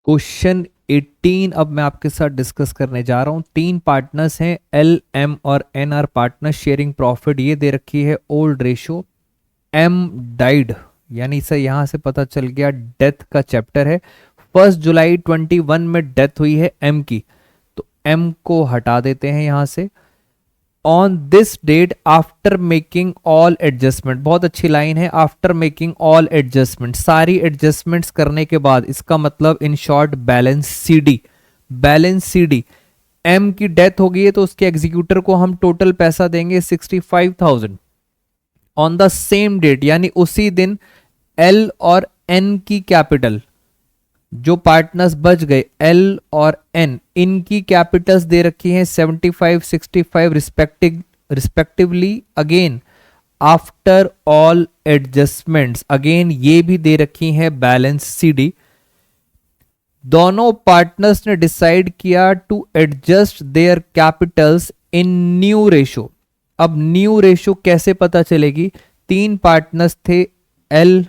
Question 18 अब मैं आपके साथ डिस्कस करने जा रहा हूं। 3 पार्टनर्स हैं, एल, एम और N are partners sharing profit. ये दे रखी है ओल्ड रेशो। एम डाइड, यानी इसे यहां से पता चल गया डेथ का चैप्टर है। 1 जुलाई 21 में डेथ हुई है एम की, तो एम को हटा देते हैं यहां से। On this date after making all adjustment, बहुत अच्छी लाइन है, आफ्टर मेकिंग ऑल एडजस्टमेंट, सारी एडजस्टमेंट्स करने के बाद, इसका मतलब in short balance CD. Balance CD, M की डेथ हो गई है तो उसके एग्जीक्यूटर को हम टोटल पैसा देंगे 65,000 ऑन द सेम डेट, यानी उसी दिन एल और एन की कैपिटल, जो पार्टनर्स बच गए एल और एन, इनकी कैपिटल्स दे रखी हैं 75 65 respectively. Again after all adjustments, again ये भी दे रखी हैं बैलेंस सीडी। दोनों पार्टनर्स ने डिसाइड किया to adjust their capitals in new ratio. अब न्यू रेशो कैसे पता चलेगी? 3 पार्टनर्स थे, एल,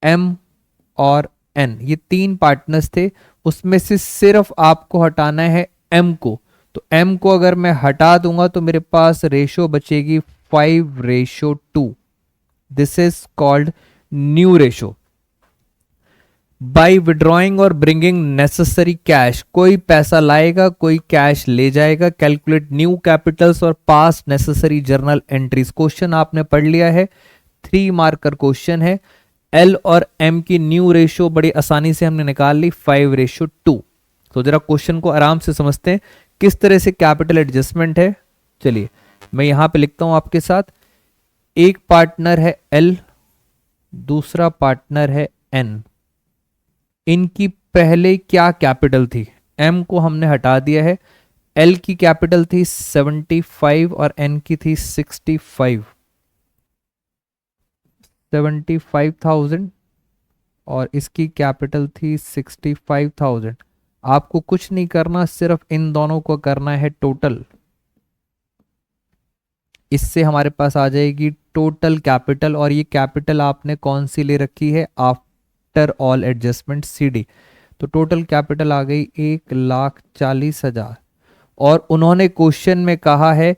एम और एन, ये 3 पार्टनर्स थे, उसमें से सिर्फ आपको हटाना है एम को। तो एम को अगर मैं हटा दूंगा तो मेरे पास रेशो बचेगी 5:2। This is called new ratio. By withdrawing और ब्रिंगिंग नेसेसरी कैश, कोई पैसा लाएगा कोई कैश ले जाएगा। कैलकुलेट न्यू कैपिटल्स और पास नेसेसरी जर्नल एंट्रीज। क्वेश्चन आपने पढ़ लिया है, 3 मार्कर क्वेश्चन है। एल और एम की न्यू रेशियो बड़ी आसानी से हमने निकाल ली 5:2। तो जरा क्वेश्चन को आराम से समझते हैं किस तरह से कैपिटल एडजस्टमेंट है। चलिए मैं यहां पे लिखता हूं आपके साथ। एक पार्टनर है एल, दूसरा पार्टनर है एन। इनकी पहले क्या कैपिटल थी? एम को हमने हटा दिया है। एल की कैपिटल थी 75 और एन की थी 65, 75,000 और इसकी कैपिटल थी 65,000। आपको कुछ नहीं करना, सिर्फ इन दोनों को करना है टोटल। इससे हमारे पास आ जाएगी टोटल कैपिटल, और ये कैपिटल आपने कौन सी ले रखी है? After all adjustment CD. तो टोटल कैपिटल आ गई 1,40,000। और उन्होंने क्वेश्चन में कहा है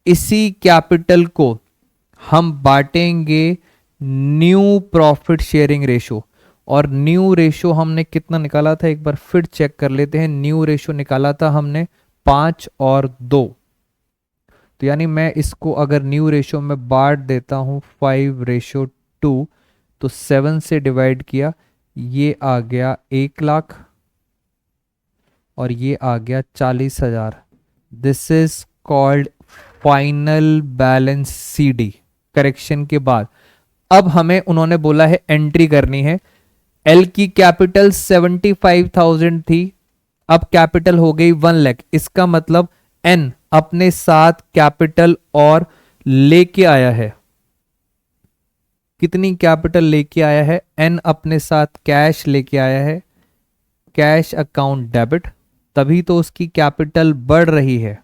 इसी कैपिटल को हम बांटेंगे न्यू प्रॉफिट शेयरिंग रेशो। और न्यू रेशो हमने कितना निकाला था, एक बार फिर चेक कर लेते हैं। न्यू रेशो निकाला था हमने 5 और 2। तो यानी मैं इसको अगर न्यू रेशो में बांट देता हूं 5:2, तो 7 से डिवाइड किया, ये आ गया 1,00,000 और ये आ गया 40,000। This is called final balance CD, correction के बाद। अब हमें उन्होंने बोला है एंट्री करनी है। एल की कैपिटल 75,000 थी, अब कैपिटल हो गई 1,00,000। इसका मतलब एन अपने साथ कैपिटल और लेके आया है। कितनी कैपिटल लेके आया है? एन अपने साथ कैश लेके आया है, कैश अकाउंट डेबिट, तभी तो उसकी कैपिटल बढ़ रही है।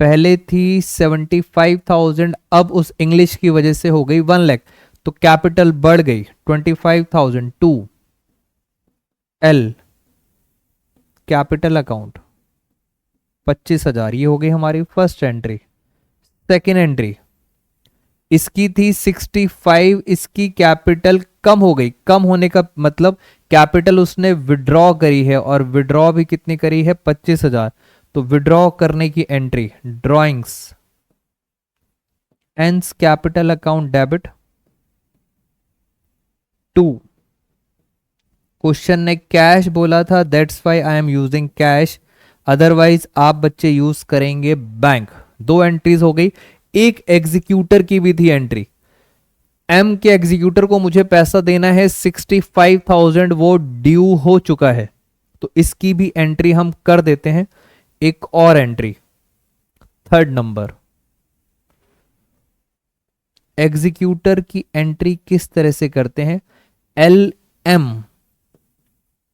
पहले थी 75,000, अब उस इंग्लिश की वजह से हो गई 1,00,000, तो कैपिटल बढ़ गई 25,000 टू एल कैपिटल अकाउंट 25,000। ये हो गई हमारी फर्स्ट एंट्री। सेकेंड एंट्री, इसकी थी 65, इसकी कैपिटल कम हो गई। कम होने का मतलब कैपिटल उसने विड्रॉ करी है, और विड्रॉ भी कितनी करी है? 25,000। तो विड्रॉ करने की एंट्री, ड्रॉइंग्स, एंस capital account debit to. Question ने कैश बोला था, that's why I am using cash, otherwise आप बच्चे यूज करेंगे बैंक। 2 एंट्रीज हो गई। एक एग्जीक्यूटर की भी थी एंट्री। एम के एग्जीक्यूटर को मुझे पैसा देना है 65,000, वो ड्यू हो चुका है, तो इसकी भी एंट्री हम कर देते हैं। एक और एंट्री, थर्ड नंबर। एग्जीक्यूटर की एंट्री किस तरह से करते हैं? एल एम,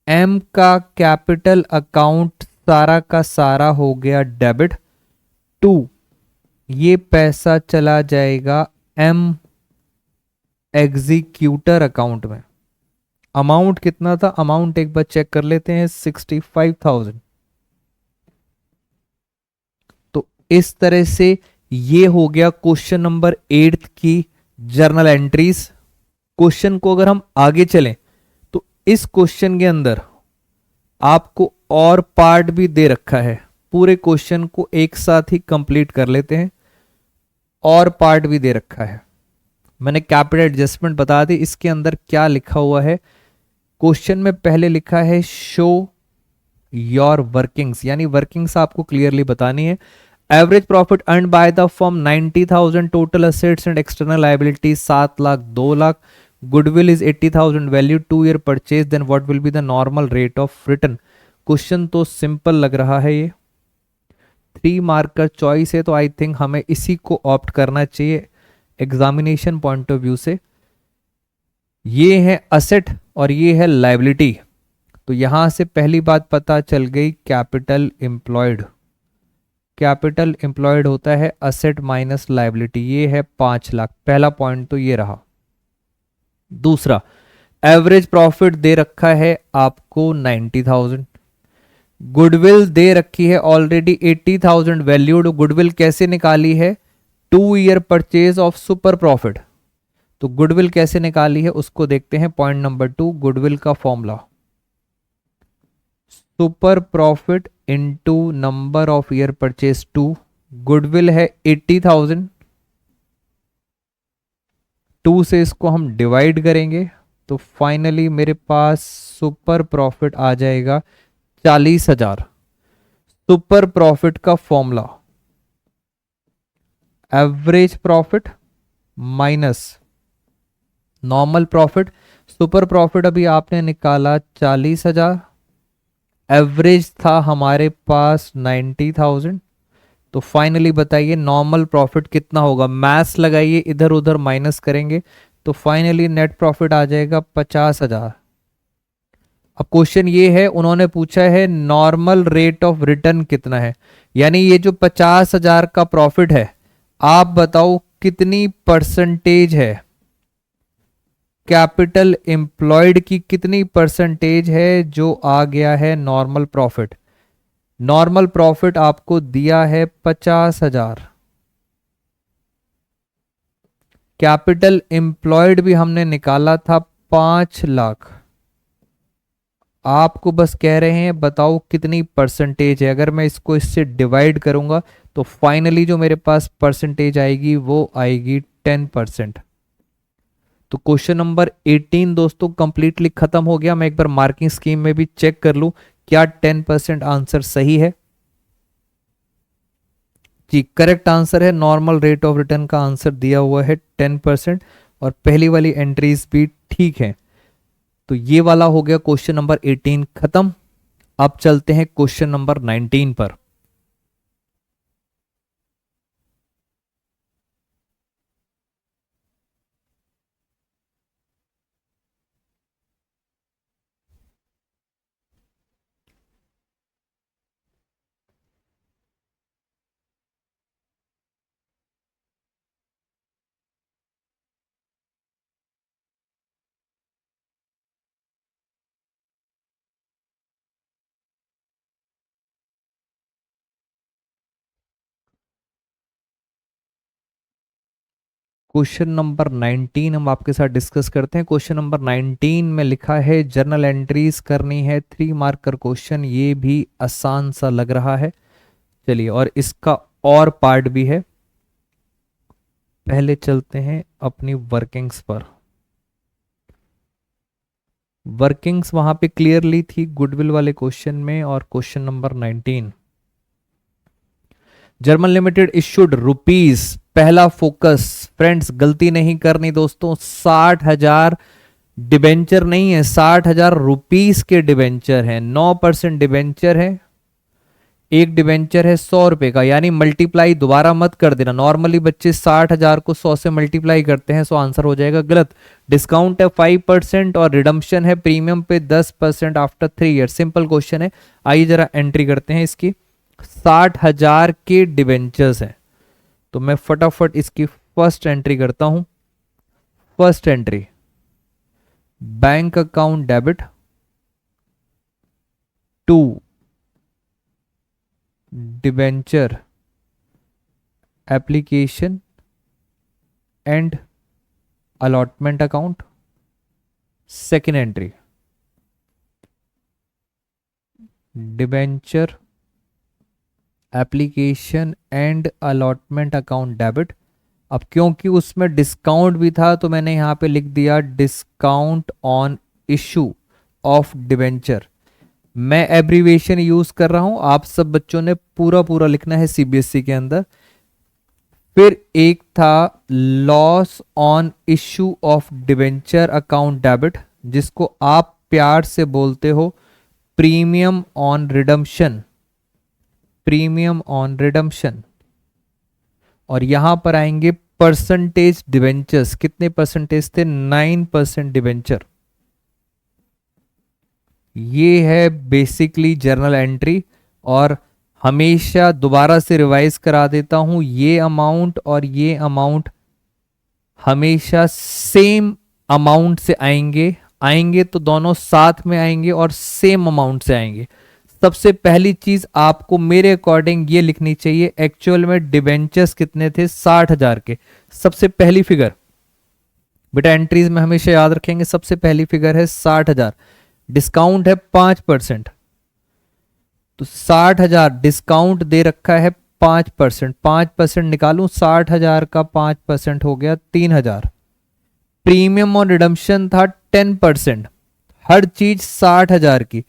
एम का कैपिटल अकाउंट सारा का सारा हो गया डेबिट टू, ये पैसा चला जाएगा एम एग्जीक्यूटर अकाउंट में। अमाउंट कितना था, अमाउंट एक बार चेक कर लेते हैं, 65,000। तो इस तरह से ये हो गया क्वेश्चन नंबर 8 की जर्नल एंट्रीज। क्वेश्चन को अगर हम आगे चलें तो इस क्वेश्चन के अंदर आपको और पार्ट भी दे रखा है। पूरे क्वेश्चन को एक साथ ही कंप्लीट कर लेते हैं। और पार्ट भी दे रखा है, मैंने कैपिटल एडजस्टमेंट बता दी। इसके अंदर क्या लिखा हुआ है, क्वेश्चन में पहले लिखा है शो योर वर्किंग्स, यानी वर्किंग्स आपको क्लियरली बतानी है। Average profit earn by the firm 90,000, total assets and external liability 7 lakh 2 lakh, goodwill is 80,000, value 2 year purchase, then what will be the normal rate of return. Question तो simple लग रहा है, ये 3 marker choice है, तो आई थिंक हमें इसी को ऑप्ट करना चाहिए एग्जामिनेशन पॉइंट ऑफ व्यू से। ये है असेट और ये है लायबिलिटी। तो यहां से पहली बात पता चल गई, कैपिटल एम्प्लॉयड। कैपिटल एम्प्लॉयड होता है असेट माइनस लायबिलिटी, ये है 5 लाख। पहला पॉइंट तो ये रहा। दूसरा, एवरेज प्रॉफिट दे रखा है आपको 90,000, गुडविल दे रखी है ऑलरेडी 80,000 वैल्यूड। गुडविल कैसे निकाली है, 2 year purchase of super profit. तो गुडविल कैसे निकाली है उसको देखते हैं। पॉइंट नंबर 2, गुडविल का formula super profit into number of year purchase 2। Goodwill है 80,000, 2 से इसको हम डिवाइड करेंगे तो फाइनली मेरे पास सुपर प्रॉफिट आ जाएगा 40,000। सुपर प्रॉफिट का formula average profit minus normal profit. Super profit अभी आपने निकाला 40,000, एवरेज था हमारे पास 90,000। तो फाइनली बताइए नॉर्मल प्रॉफिट कितना होगा। मैथ्स लगाइए, इधर उधर माइनस करेंगे तो फाइनली नेट प्रॉफिट आ जाएगा 50,000। अब क्वेश्चन ये है, उन्होंने पूछा है नॉर्मल रेट ऑफ रिटर्न कितना है, यानी ये जो 50,000 का प्रॉफिट है आप बताओ कितनी परसेंटेज है, कैपिटल एम्प्लॉयड की कितनी परसेंटेज है जो आ गया है नॉर्मल प्रॉफिट। नॉर्मल प्रॉफिट आपको दिया है 50,000, कैपिटल एम्प्लॉयड भी हमने निकाला था 5 लाख। आपको बस कह रहे हैं बताओ कितनी परसेंटेज है। अगर मैं इसको इससे डिवाइड करूंगा तो फाइनली जो मेरे पास परसेंटेज आएगी वो आएगी 10%। तो क्वेश्चन नंबर 18 दोस्तों कंप्लीटली खत्म हो गया। मैं एक बार मार्किंग स्कीम में भी चेक कर लूं क्या 10% आंसर सही है। जी करेक्ट आंसर है, नॉर्मल रेट ऑफ रिटर्न का आंसर दिया हुआ है 10% और पहली वाली एंट्रीज भी ठीक है। तो ये वाला हो गया क्वेश्चन नंबर 18 खत्म। अब चलते हैं क्वेश्चन नंबर 19 पर। क्वेश्चन नंबर 19 हम आपके साथ डिस्कस करते हैं। क्वेश्चन नंबर 19 में लिखा है जर्नल एंट्रीज करनी है, 3 मार्कर क्वेश्चन। ये भी आसान सा लग रहा है, चलिए और इसका और पार्ट भी है। पहले चलते हैं अपनी वर्किंग्स पर। वर्किंग्स वहां पे क्लियरली थी गुडविल वाले क्वेश्चन में। और question number 19, German limited issued rupees, पहला फोकस फ्रेंड्स गलती नहीं करनी दोस्तों, 60,000 डिबेंचर नहीं है, 60,000 रुपीज के डिबेंचर है। 9% डिबेंचर है, एक डिबेंचर है 100 रुपए का, यानी मल्टीप्लाई दोबारा मत कर देना। नॉर्मली बच्चे 60,000 को 100 से मल्टीप्लाई करते हैं, सो आंसर हो जाएगा गलत। डिस्काउंट है 5% और रिडम्पशन है प्रीमियम पे 10% आफ्टर 3 ईयर। सिंपल क्वेश्चन है, आइए जरा एंट्री करते हैं इसकी। 60,000 के डिबेंचर्स हैं तो मैं फटाफट इसकी फर्स्ट एंट्री करता हूं। First entry bank account debit to debenture application and allotment account. Second entry debenture application and allotment account debit. अब क्योंकि उसमें डिस्काउंट भी था तो मैंने यहां पे लिख दिया discount on issue of debenture. मैं एब्रीवेशन यूज कर रहा हूं, आप सब बच्चों ने पूरा पूरा लिखना है सीबीएसई के अंदर। फिर एक था loss on issue of debenture account debit, जिसको आप प्यार से बोलते हो premium on redemption, premium on redemption. और यहां पर आएंगे परसेंटेज डिबेंचर्स, कितने परसेंटेज थे, 9% डिबेंचर। ये है बेसिकली जर्नल एंट्री। और हमेशा दोबारा से रिवाइज करा देता हूं, ये अमाउंट और ये अमाउंट हमेशा सेम अमाउंट से आएंगे, आएंगे तो दोनों साथ में आएंगे और सेम अमाउंट से आएंगे। सबसे पहली चीज आपको मेरे अकॉर्डिंग ये लिखनी चाहिए, एक्चुअल में डिबेंचर्स कितने थे, 60,000 के। सबसे पहली फिगर बेटा एंट्रीज में हमेशा याद रखेंगे, सबसे पहली फिगर है 60,000, डिस्काउंट है 5%, तो 60,000 डिस्काउंट दे रखा है 5%, 5% निकालूं, 60,000 का 5% हो गया 3,000। प्रीमियम और रिडम्पशन था 10%, हर चीज 60,000 की,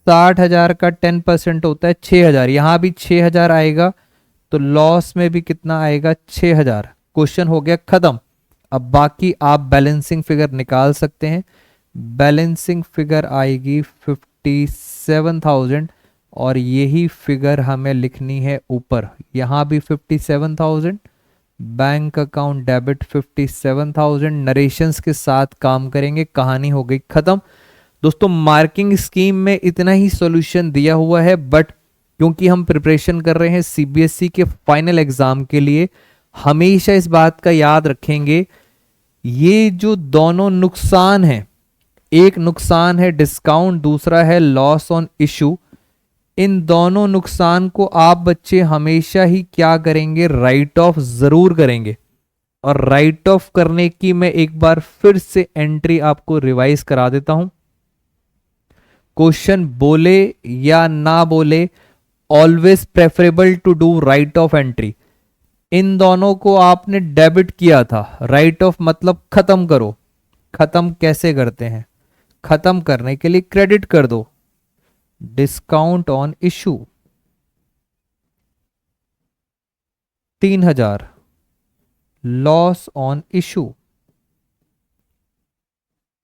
60,000 का 10% होता है 6,000, यहां भी 6,000 आएगा, तो लॉस में भी कितना आएगा, 6,000। क्वेश्चन हो गया खत्म। अब बाकी आप बैलेंसिंग फिगर निकाल सकते हैं। बैलेंसिंग फिगर आएगी 57,000 और यही फिगर हमें लिखनी है ऊपर, यहां भी 57,000, बैंक अकाउंट डेबिट 57,000। नरेशंस के साथ काम करेंगे, कहानी हो गई खत्म। दोस्तों मार्किंग स्कीम में इतना ही सॉल्यूशन दिया हुआ है, बट क्योंकि हम प्रिपरेशन कर रहे हैं सीबीएसई के फाइनल एग्जाम के लिए, हमेशा इस बात का याद रखेंगे, ये जो दोनों नुकसान हैं, एक नुकसान है डिस्काउंट, दूसरा है लॉस ऑन इशू, इन दोनों नुकसान को आप बच्चे हमेशा ही क्या करेंगे, राइट ऑफ जरूर करेंगे। और राइट ऑफ करने की मैं एक बार फिर से एंट्री आपको रिवाइज करा देता हूं। क्वेश्चन बोले या ना बोले, always preferable to do write off entry. इन दोनों को आपने डेबिट किया था, राइट ऑफ मतलब खत्म करो। खत्म कैसे करते हैं, खत्म करने के लिए क्रेडिट कर दो, discount on issue 3,000, loss on issue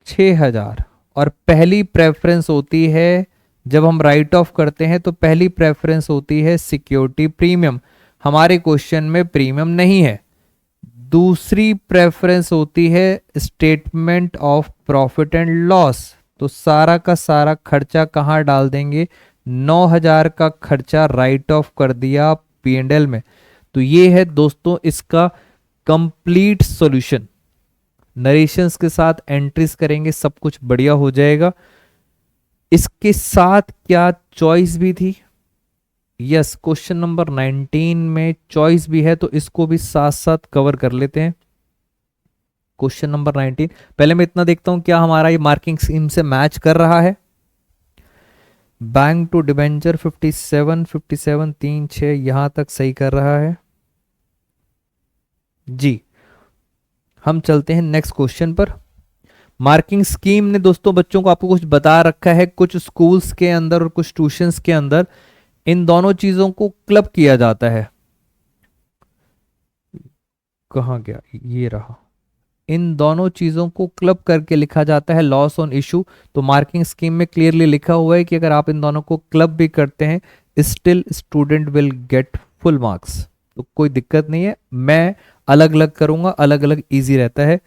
6,000। और पहली प्रेफरेंस होती है जब हम राइट ऑफ करते हैं, तो पहली प्रेफरेंस होती है सिक्योरिटी प्रीमियम, हमारे क्वेश्चन में प्रीमियम नहीं है। दूसरी प्रेफरेंस होती है statement of profit and loss, तो सारा का सारा खर्चा कहां डाल देंगे, 9,000 का खर्चा राइट ऑफ कर दिया P&L में। तो ये है दोस्तों इसका कंप्लीट सॉल्यूशन। नरेशंस के साथ एंट्रीज करेंगे, सब कुछ बढ़िया हो जाएगा। इसके साथ क्या चॉइस भी थी, यस, क्वेश्चन नंबर 19 में चॉइस भी है, तो इसको भी साथ साथ कवर कर लेते हैं। क्वेश्चन नंबर 19, पहले मैं इतना देखता हूं क्या हमारा ये मार्किंग स्कीम से मैच कर रहा है। बैंक टू डिबेंचर 57, 57, 3, 6 यहां तक सही कर रहा है जी। हम चलते हैं नेक्स्ट क्वेश्चन पर। मार्किंग स्कीम ने दोस्तों बच्चों को आपको कुछ बता रखा है, कुछ स्कूल्स के अंदर और कुछ ट्यूशंस के अंदर इन दोनों चीजों को क्लब किया जाता है। कहां गया, ये रहा, इन दोनों चीजों को क्लब करके लिखा जाता है लॉस ऑन इशू। तो मार्किंग स्कीम में क्लियरली लिखा हुआ है कि अगर आप इन दोनों को क्लब भी करते हैं, still student will get full marks, तो कोई दिक्कत नहीं है। मैं अलग अलग करूंगा, अलग अलग इजी रहता है।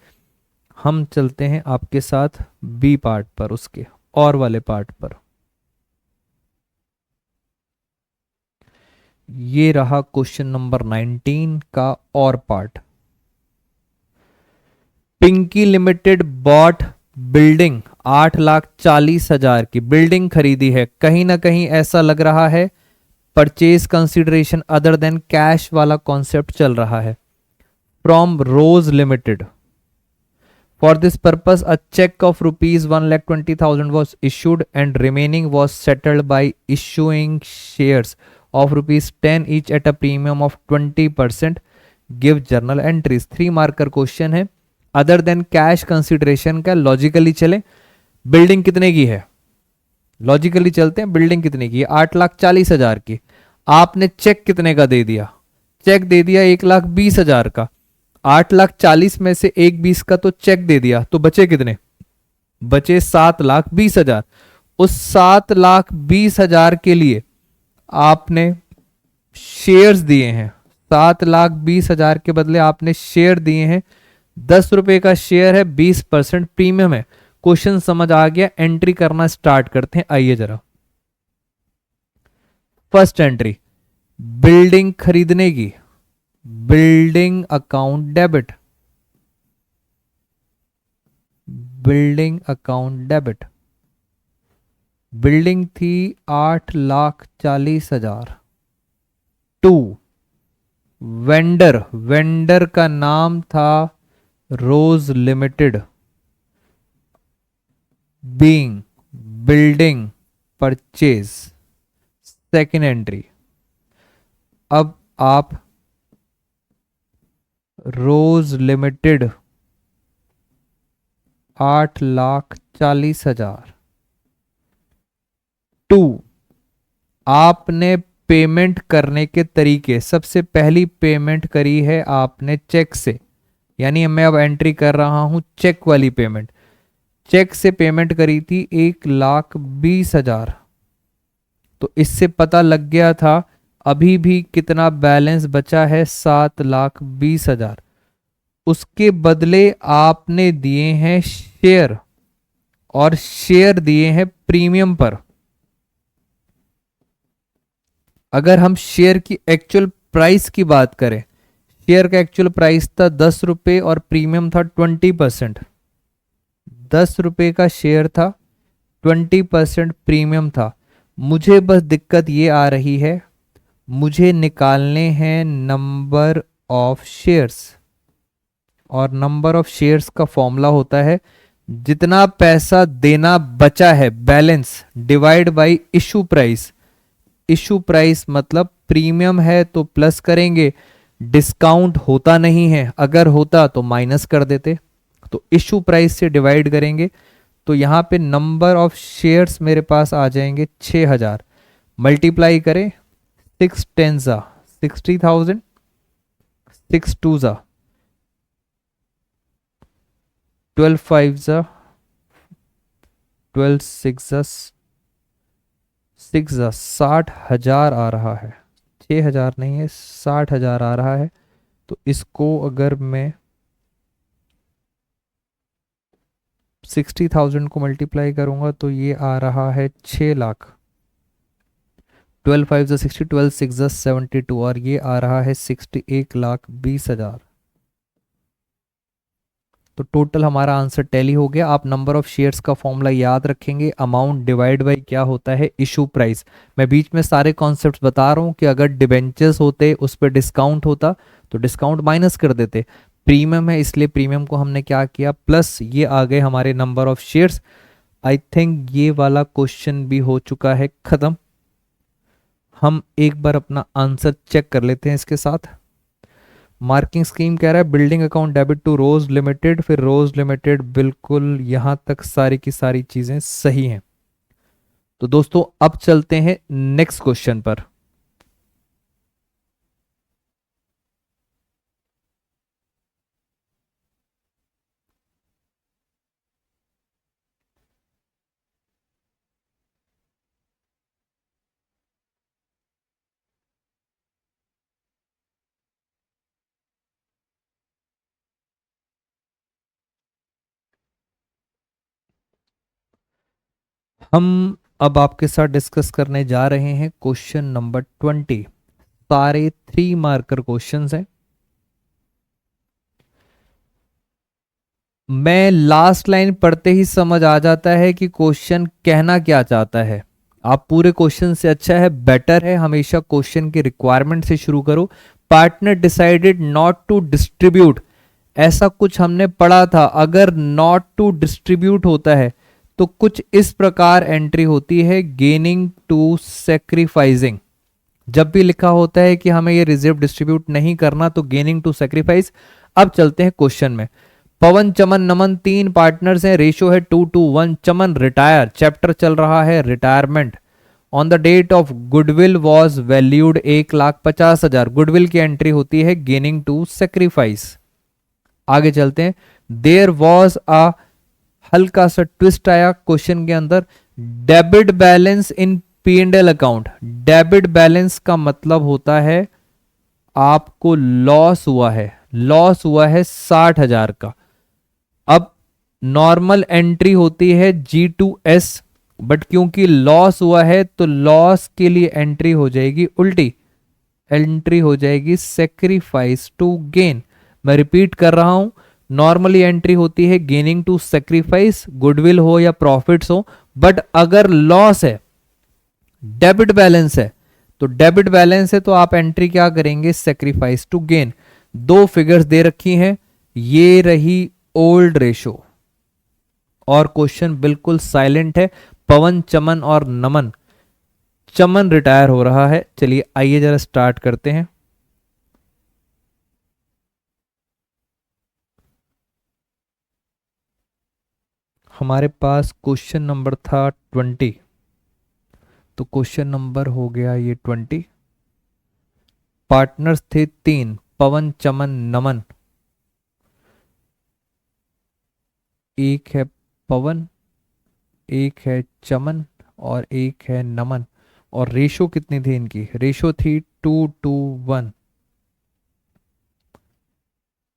हम चलते हैं आपके साथ बी पार्ट पर, उसके और वाले पार्ट पर। ये रहा क्वेश्चन नंबर 19 का और part. Pinky Limited bought building 8,40,000 की बिल्डिंग खरीदी है, कहीं ना कहीं ऐसा लग रहा है purchase consideration other than cash वाला कॉन्सेप्ट चल रहा है। From Rose Limited, for this purpose a cheque of rupees 1,20,000 was issued and remaining was settled by issuing shares of rupees 10 each at a premium of 20%। Give journal entries. 3 marker question है। Other than cash consideration का logically चले, building कितने की है, logically चलते हैं, building कितने की है, 8,40,000 की। आपने चेक कितने का दे दिया, चेक दे दिया 1,20,000 का। 8,40,000 में से 1,20 का तो चेक दे दिया, तो बचे कितने, बचे 7,20,000। उस 7,20,000 के लिए आपने शेयर्स दिए हैं, 7,20,000 के बदले आपने शेयर दिए हैं। 10 रुपए का शेयर है, 20% प्रीमियम है। क्वेश्चन समझ आ गया, एंट्री करना स्टार्ट करते हैं। आइए जरा, फर्स्ट एंट्री बिल्डिंग खरीदने की, building account debit, building account debit. Building थी 8,40,000। टू, वेंडर, वेंडर का नाम था Rose limited, being building purchase. Second entry, अब आप रोज लिमिटेड 8,40,000। टू, आपने पेमेंट करने के तरीके, सबसे पहली पेमेंट करी है आपने चेक से, यानी मैं अब एंट्री कर रहा हूं चेक वाली पेमेंट। चेक से पेमेंट करी थी 1,20,000, तो इससे पता लग गया था अभी भी कितना बैलेंस बचा है, 7,20,000। उसके बदले आपने दिए हैं शेयर, और शेयर दिए हैं प्रीमियम पर। अगर हम शेयर की एक्चुअल प्राइस की बात करें, शेयर का एक्चुअल प्राइस था 10 रुपए और प्रीमियम था 20%। 10 रुपए का शेयर था, 20% प्रीमियम था। मुझे बस दिक्कत ये आ रही है, मुझे निकालने हैं नंबर ऑफ शेयर्स, और नंबर ऑफ शेयर्स का फॉर्मूला होता है जितना पैसा देना बचा है balance divide by issue price. Issue price मतलब प्रीमियम है तो प्लस करेंगे, डिस्काउंट होता नहीं है, अगर होता तो माइनस कर देते, तो इशू प्राइस से डिवाइड करेंगे। तो यहां पे नंबर ऑफ शेयर्स मेरे पास आ जाएंगे 6,000। मल्टीप्लाई करें, 6 10 जा 60,000, 6 2 जा 12 5 जा 12 6 जा 6 जा 60,000 आ रहा है, 6,000 नहीं है, 60,000 आ रहा है। तो इसको अगर मैं 60,000 को मल्टीप्लाई करूंगा तो ये आ रहा है 6,00,000। 12 5 जा 60, 12 6 जा 72, और ये आ रहा है 61,20,000। तो टोटल हमारा आंसर टैली हो गया। आप नंबर ऑफ शेयर्स का फॉर्मूला याद रखेंगे, अमाउंट डिवाइड बाय क्या होता है, इशू प्राइस। मैं बीच में सारे कॉन्सेप्ट्स बता रहा हूँ कि अगर डिबेंचर्स होते उस पर डिस्काउंट होता तो डिस्काउंट माइनस कर देते। प्रीमियम है इसलिए प्रीमियम को हमने क्या किया, प्लस ये आ गए हमारे number of shares. I think ये वाला क्वेश्चन भी हो चुका है खत्म। हम एक बार अपना आंसर चेक कर लेते हैं इसके साथ। मार्किंग स्कीम कह रहा है building account debit to Rose Limited, फिर रोज लिमिटेड, बिल्कुल यहां तक सारी की सारी चीजें सही हैं। तो दोस्तों अब चलते हैं नेक्स्ट क्वेश्चन पर। हम अब आपके साथ डिस्कस करने जा रहे हैं क्वेश्चन नंबर 20। सारे 3 मार्कर क्वेश्चंस हैं। मैं लास्ट लाइन पढ़ते ही समझ आ जाता है कि क्वेश्चन कहना क्या चाहता है। आप पूरे क्वेश्चन से अच्छा है, बेटर है हमेशा क्वेश्चन की रिक्वायरमेंट से शुरू करो। Partner decided not to distribute, ऐसा कुछ हमने पढ़ा था। अगर नॉट टू डिस्ट्रीब्यूट होता है तो कुछ इस प्रकार एंट्री होती है, गेनिंग टू सेक्रीफाइसिंग। जब भी लिखा होता है कि हमें ये रिजर्व डिस्ट्रीब्यूट नहीं करना तो गेनिंग टू सेक्रीफाइस। अब चलते हैं क्वेश्चन में। पवन चमन नमन तीन पार्टनर्स हैं, रेशियो है 2:1। चमन रिटायर, चैप्टर चल रहा है retirement. On the date of goodwill was valued 1,50,000। Goodwill की एंट्री होती है गेनिंग टू सेक्रीफाइस। आगे चलते हैं। देयर वॉज अ, हल्का सा ट्विस्ट आया क्वेश्चन के अंदर। Debit balance in P and L account. Debit balance का मतलब होता है आपको लॉस हुआ है, लॉस हुआ है 60,000 का। अब नॉर्मल एंट्री होती है G2S, बट क्योंकि लॉस हुआ है तो लॉस के लिए एंट्री हो जाएगी उल्टी, एंट्री हो जाएगी सेक्रीफाइस टू गेन। मैं रिपीट कर रहा हूं, नॉर्मली एंट्री होती है गेनिंग टू सेक्रीफाइस, गुडविल हो या प्रॉफिट्स हो। बट अगर लॉस है, डेबिट बैलेंस है, तो डेबिट बैलेंस है तो आप एंट्री क्या करेंगे, सेक्रीफाइस टू गेन। दो फिगर्स दे रखी हैं, ये रही ओल्ड रेशो और क्वेश्चन बिल्कुल साइलेंट है। पवन चमन और नमन, चमन रिटायर हो रहा है। चलिए आइए जरा स्टार्ट करते हैं। हमारे पास क्वेश्चन नंबर था 20, तो क्वेश्चन नंबर हो गया ये 20। पार्टनर्स थे तीन, पवन चमन नमन। एक है पवन, एक है चमन और एक है नमन। और रेशो कितनी थी इनकी, रेशो थी 2:1।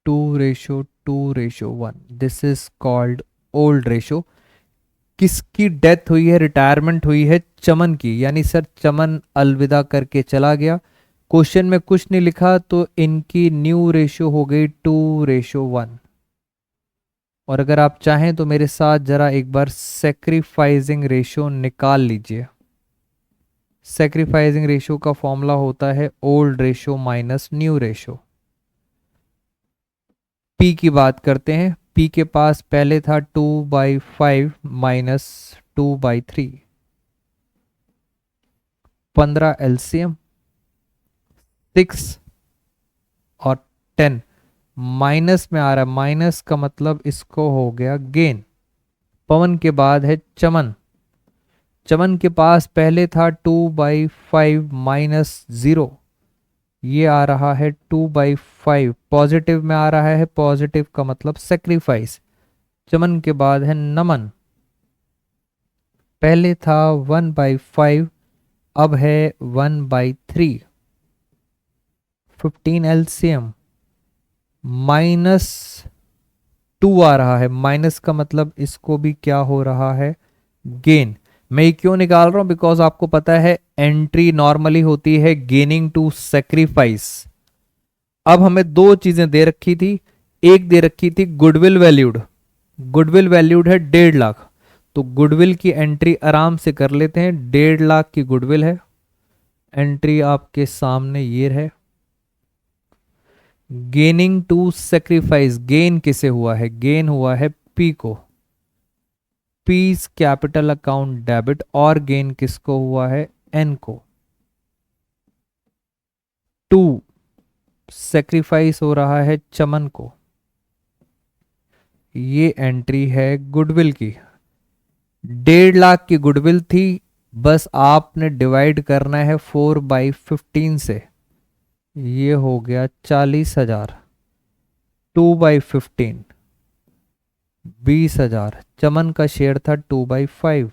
2:1, this is called old ratio. किसकी डेथ हुई है, रिटायरमेंट हुई है, चमन की, यानी सर चमन अलविदा करके चला गया। क्वेश्चन में कुछ नहीं लिखा तो इनकी न्यू रेशो हो गई 2:1। और अगर आप चाहें तो मेरे साथ जरा एक बार सेक्रीफाइसिंग रेशो निकाल लीजिए। सेक्रीफाइसिंग रेशो का फॉर्मूला होता है old ratio minus new ratio. P की बात करते हैं। पी के पास पहले था 2/5 माइनस 2/3, 15 एलसीएम, 6 और 10 माइनस में आ रहा है। माइनस का मतलब इसको हो गया गेन। पवन के बाद है चमन। चमन के पास पहले था 2/5 माइनस 0, ये आ रहा है 2/5, पॉजिटिव में आ रहा है, पॉजिटिव का मतलब सेक्रीफाइस। चमन के बाद है नमन, पहले था 1/5, अब है 1/3, 15 एलसीएम, -2 आ रहा है। माइनस का मतलब इसको भी क्या हो रहा है, गेन। मैं ये क्यों निकाल रहा हूं, बिकॉज आपको पता है एंट्री नॉर्मली होती है गेनिंग टू सेक्रीफाइस। अब हमें दो चीजें दे रखी थी, एक दे रखी थी गुडविल वैल्यूड। गुडविल वैल्यूड है 1.5 लाख, तो गुडविल की एंट्री आराम से कर लेते हैं। 1.5 लाख की गुडविल है, एंट्री आपके सामने ये है। गेनिंग टू सेक्रीफाइस, गेन किसे हुआ है, गेन हुआ है पी को, पीस कैपिटल अकाउंट डेबिट। और गेन किसको हुआ है, एन को। 2 सेक्रीफाइस हो रहा है चमन को, ये एंट्री है गुडविल की। 1.5 लाख की गुडविल थी, बस आपने डिवाइड करना है 4/15 से, ये हो गया 40,000। 2/15 20,000। चमन का शेयर था 2/5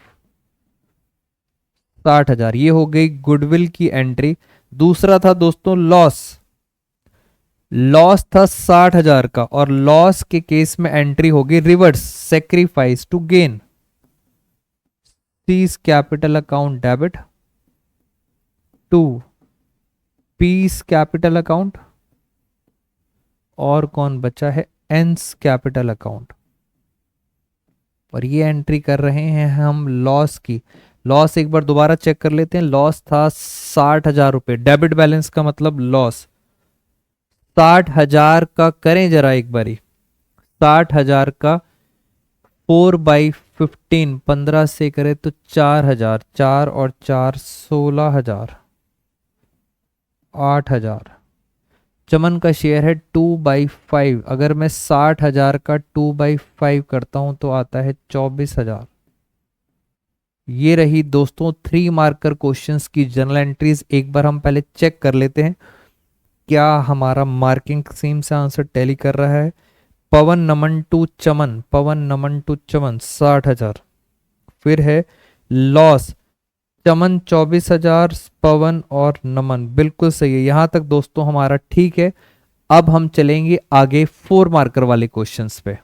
60,000। ये हो गई गुडविल की एंट्री। दूसरा था दोस्तों लॉस। लॉस था 60,000 का, और लॉस के केस में एंट्री होगी reverse, sacrifice to gain. C's capital account debit to P's capital account, और कौन बचा है, एंस कैपिटल अकाउंट। और ये एंट्री कर रहे हैं हम लॉस की। लॉस एक बार दोबारा चेक कर लेते हैं। लॉस था 60,000 रुपये, डेबिट बैलेंस का मतलब लॉस। 60,000 का करें जरा एक बारी, 60,000 का 4/15, 15 से करें तो 4,000, 4 और 4 16,000, 8,000। चमन का शेयर है 2/5। अगर मैं 60,000 का 2/5 करता हूं तो आता है 24,000। ये रही दोस्तों 3 मार्कर क्वेश्चंस की जनरल एंट्रीज। एक बार हम पहले चेक कर लेते हैं क्या हमारा मार्किंग स्कीम से आंसर टैली कर रहा है। Pawan Naman to Chaman, Pawan Naman to Chaman 60,000। फिर है लॉस, चमन 24,000, पवन और नमन, बिल्कुल सही है। यहां तक दोस्तों हमारा ठीक है। अब हम चलेंगे आगे 4 मार्कर वाले क्वेश्चंस पे।